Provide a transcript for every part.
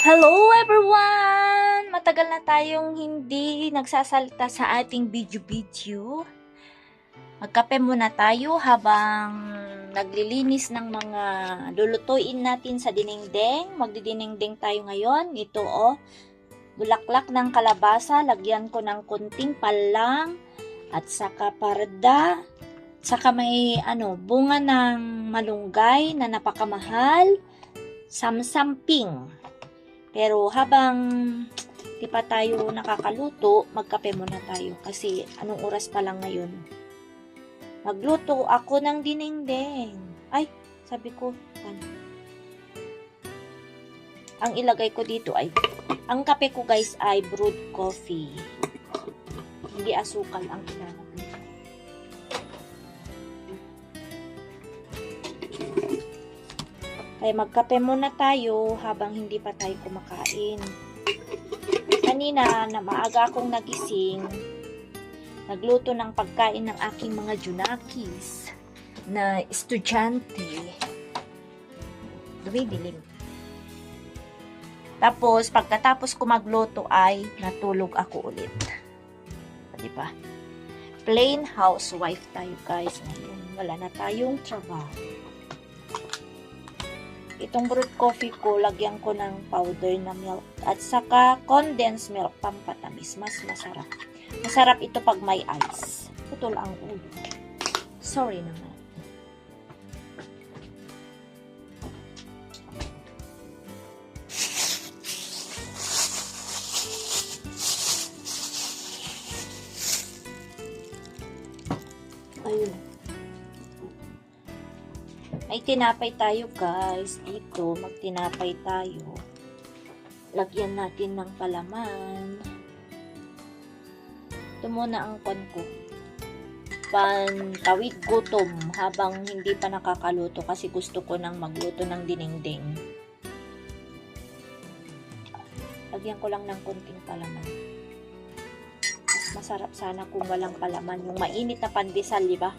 Hello everyone! Matagal na tayong hindi nagsasalita sa ating video-video. Magkape muna tayo habang naglilinis ng mga lulutuin natin sa dinengdeng. Magdidinengdeng tayo ngayon. Ito bulaklak ng kalabasa. Lagyan ko ng kunting palang at saka parda. Saka may bunga ng malunggay na napakamahal. Samsamping. Pero habang di pa tayo nakakaluto, magkape muna tayo. Kasi anong oras pa lang ngayon? Magluto ako ng dinengdeng. Ay, sabi ko, ang ilagay ko dito ay, ang kape ko guys ay brewed coffee. Hindi asukal ang ilalagay. Kaya magkape muna tayo habang hindi pa tayo kumakain. Kanina, na maaga akong nagising, nagluto ng pagkain ng aking mga junakis na estudyante. Dumidilim. Tapos, pagkatapos ko magluto ay natulog ako ulit. Diba? Plain housewife tayo guys. Ngayon, wala na tayong trabaho. Itong brewed coffee ko, lagyan ko ng powder na milk at saka condensed milk pampatamis. Mas masarap. Masarap ito pag may ice. Putol ang ulo. Sorry naman. Ayun. May tinapay tayo guys. Dito, magtinapay tayo. Lagyan natin ng palaman. Ito muna ang kon ko. Pantawid gutom habang hindi pa nakakaluto kasi gusto ko nang magluto ng dinengdeng. Lagyan ko lang ng konting palaman. Mas masarap sana kung walang palaman. Yung mainit na pandesal, di ba?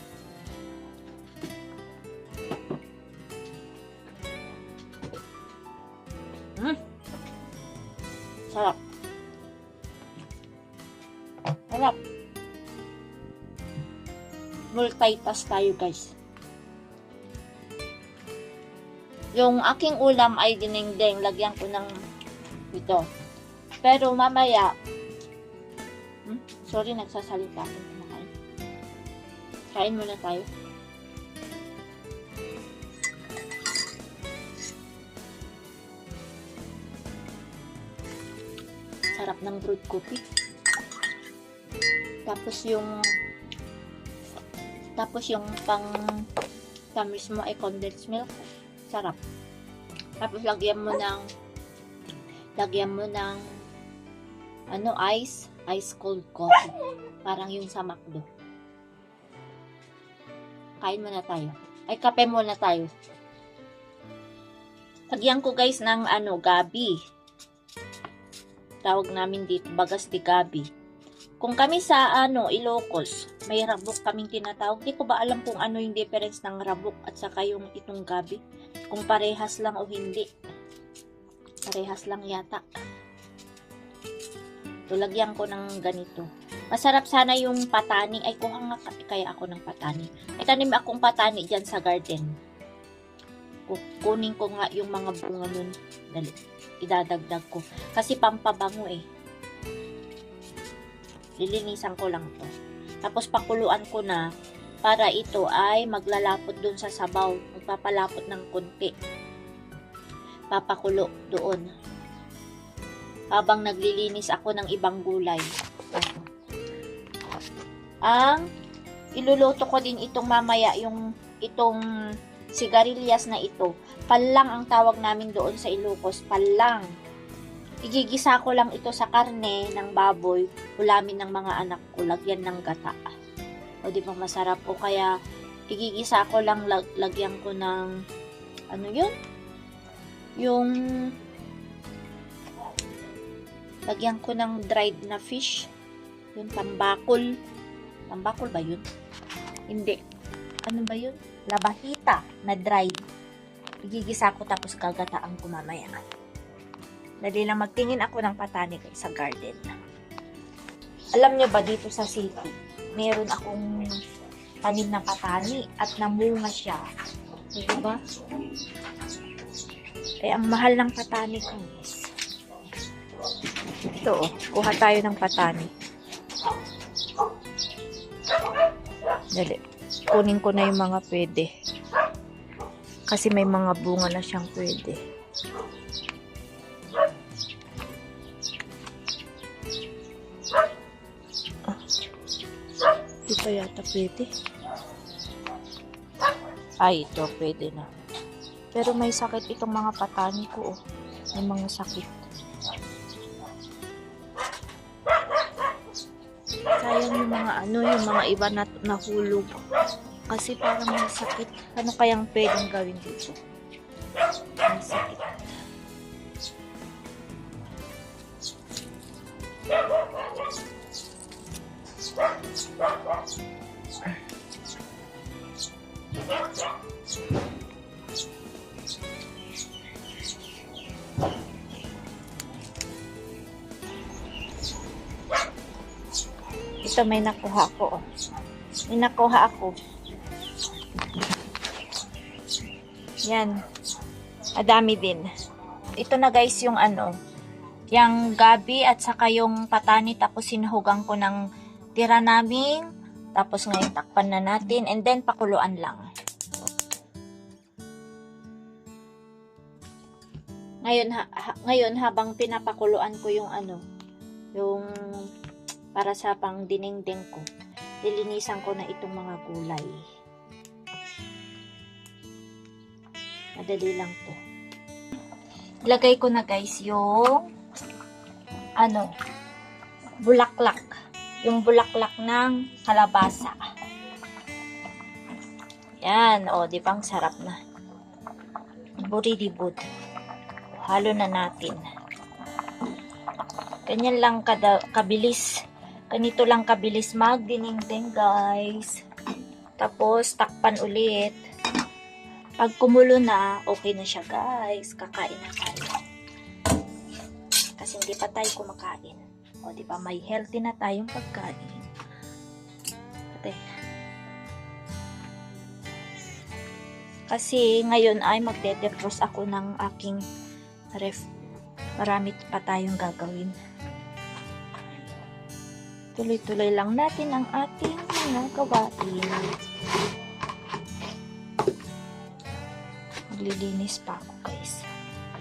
Sarap. Sarap. Multitask tayo guys. Yung aking ulam ay dinengdeng. Lagyan ko ng ito. Pero mamaya, sorry, nagsasalita ako. Kain muna tayo. Sarap ng brewed coffee. Tapos yung pang tamis mo ay condensed milk. Sarap. Tapos lagyan mo ng ice cold coffee. Parang yung sa McDo. Kain muna tayo. Ay, kape muna tayo. Lagyan ko guys ng gabi. Tawag namin dito, bagas de gabi. Kung kami sa Ilocos, may rabok kaming tinatawag. Di ko ba alam kung ano yung difference ng rabok at saka yung itong gabi. Kung parehas lang o hindi. Parehas lang yata. So, lagyan ko ng ganito. Masarap sana yung patani. Ay, kuha nga kaya ako ng patani. May tanim akong patani dyan sa garden. Kunin ko nga yung mga bunga nun. Dali. Idadagdag ko. Kasi pampabango eh. Lilinisan ko lang to. Tapos pakuluan ko na para ito ay maglalapot dun sa sabaw. Magpapalapot ng konti. Papakulo doon. Habang naglilinis ako ng ibang gulay. Ang iluluto ko din itong mamaya itong sigarilyas na ito. Palang ang tawag namin doon sa Ilocos. Palang. Igigisa ko lang ito sa karne ng baboy. Ulamin ng mga anak ko. Lagyan ng gata. O di ba masarap? O kaya igigisa ko lang lagyan ko ng lagyan ko ng dried na fish. Yung tambakol. Tambakol ba yun? Hindi. Ano ba yun? Labahita na dried. Igigisa ko tapos gagataan ko mamaya. Dali lang magtingin ako ng patani guys sa garden. Alam niyo ba dito sa city, meron akong tanim na patani at namunga siya. Diba? Eh, ang mahal ng patani guys. Ito kuha tayo ng patani. Dali. Kunin ko na yung mga pwede. Kasi may mga bunga na siyang pwede. Ito yata pwede. Ay, ito pwede na. Pero may sakit itong mga patani ko. May mga sakit. Sayang yung mga yung mga iba na nahulog. Kasi parang may sakit. Ano kayang pwedeng gawin dito? May sakit. Ito may nakuha ko. May nakuha ako. Yan. Madami din. Ito na guys yung yung gabi at saka yung patani, tapos sinuhugan ko ng tira naming, tapos ngayon takpan na natin and then pakuluan lang. Ngayon habang pinapakuluan ko yung yung para sa pang dinengdeng ko, lilinisan ko na itong mga gulay. Madali lang to. Ilagay ko na guys yung bulaklak. Yung bulaklak ng kalabasa. Yan, di ba ang sarap na. Buridibud. Halo na natin. Ganyan lang kabilis. Ganito lang kabilis magdinengdeng guys. Tapos takpan ulit. Pag kumulo na, okay na siya guys. Kakain na tayo. Kasi hindi pa tayo kumakain. O diba, may healthy na tayong pagkain. Ate. Kasi ngayon ay magde-defrost ako ng aking ref. Marami pa tayong gagawin. Tuloy-tuloy lang natin ang ating mga gawain. Maglilinis pa ako guys.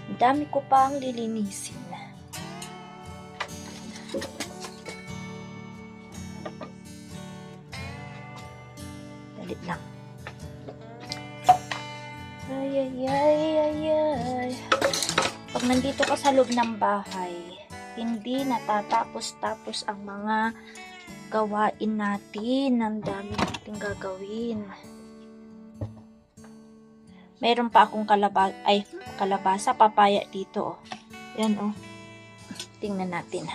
Ang dami ko pa ang lilinisin. Dalit lang. Ay. Pag nandito ka sa loob ng bahay, hindi natatapos-tapos ang mga gawain natin. Ang dami natin gagawin. Meron pa akong kalabasa, papaya dito. Yan Tingnan natin.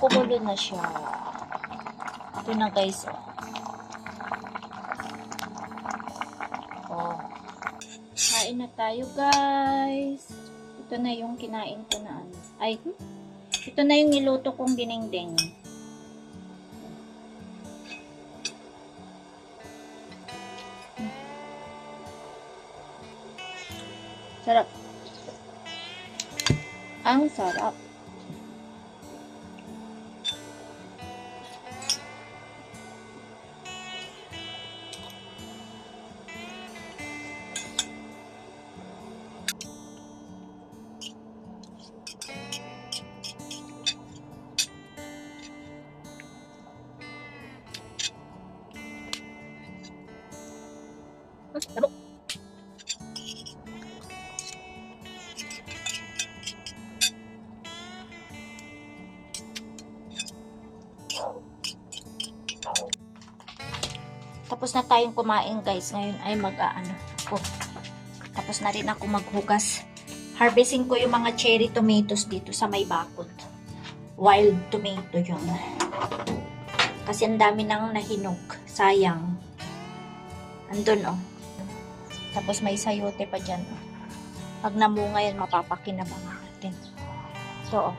Kumulo na siya. Ito na guys. Kain na tayo guys. Ito na yung kinain ko na ito na yung niluto kong dinengdeng. Sarap. Ang sarap. Tapos na tayong kumain guys. Ngayon ay ako. Tapos na rin ako maghugas. Harvesting ko yung mga cherry tomatoes dito sa may bakod. Wild tomato yun. Kasi ang dami nang nahinog. Sayang. Andun Tapos may sayote pa dyan. Pag namunga yan, mapapakinabangan natin. Ito, oh.